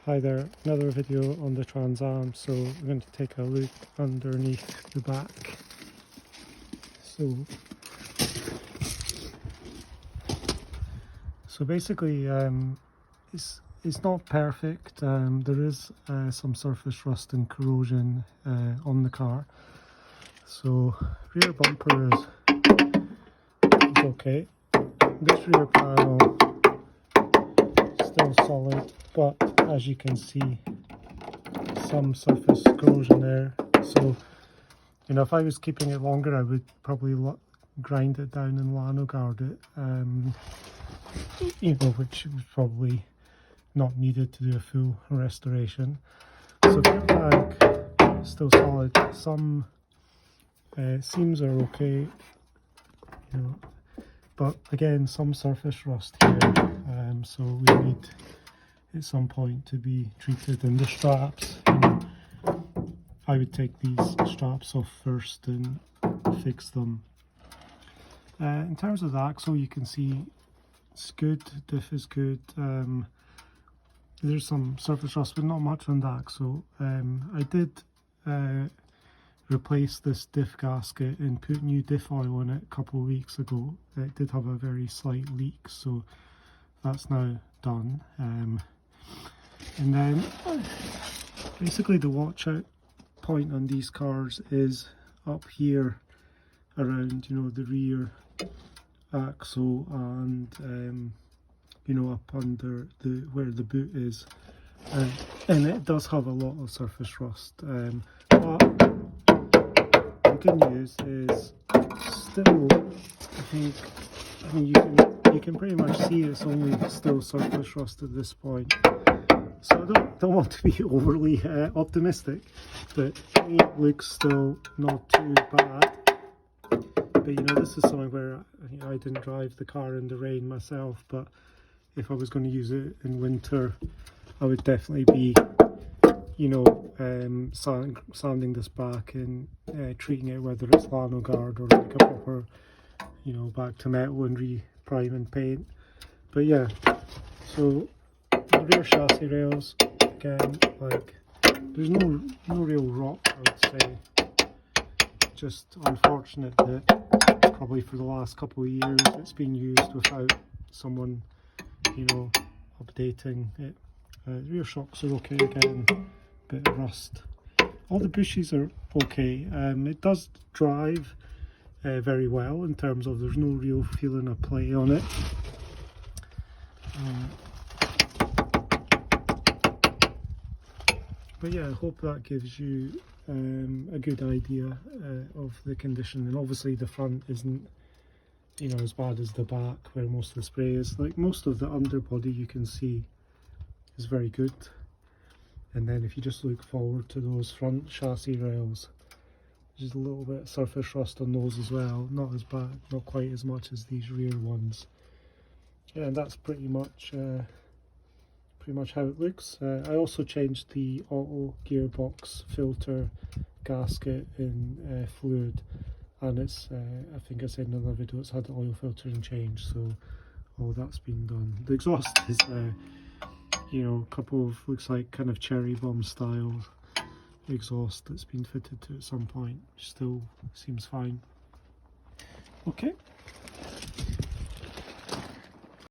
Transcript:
Hi there, another video on the Trans Am. So we're going to take a look underneath the back. So basically it's not perfect. There is some surface rust and corrosion on the car. So rear bumper is okay. This rear panel still solid, but as you can see, some surface corrosion there. So, you know, if I was keeping it longer, I would probably grind it down and lano guard it, you know, which was probably not needed to do a full restoration. So the airbag is still solid. Some seams are okay, you know, but again, some surface rust here. So we need at some point to be treated. And the straps, you know, I would take these straps off first and fix them. In terms of the axle, you can see it's good, diff is good. There's some surface rust, but not much on the axle. I did replace this diff gasket and put new diff oil in it a couple of weeks ago. It did have a very slight leak, so that's now done. And then basically the watch out point on these cars is up here around, you know, the rear axle and you know, up under the where the boot is, and it does have a lot of surface rust, but the good news is still, I mean you can pretty much see it's only still surface rust at this point. So I don't want to be overly optimistic, but it looks still not too bad. But you know, this is something where I didn't drive the car in the rain myself, but if I was going to use it in winter, I would definitely be, you know, sanding this back and treating it, whether it's lano guard or like a proper, you know, back to metal and re-prime and paint. But yeah, so the rear chassis rails, again, like, there's no real rot, I would say. Just unfortunate that probably for the last couple of years it's been used without someone, you know, updating it. Rear shocks are okay again, bit of rust. All the bushes are okay. It does drive very well in terms of there's no real feeling of play on it. But yeah, I hope that gives you a good idea of the condition. And obviously the front isn't, you know, as bad as the back where most of the spray is. Like, most of the underbody you can see is very good. And then if you just look forward to those front chassis rails, there's a little bit of surface rust on those as well. Not as bad, not quite as much as these rear ones. Yeah, and that's pretty much how it looks. I also changed the auto gearbox filter gasket in fluid, and it's I think I said in another video, it's had the oil filtering changed, so all that's been done. The exhaust is you know, a couple of, looks like kind of cherry bomb style exhaust that's been fitted to at some point, which still seems fine. Okay.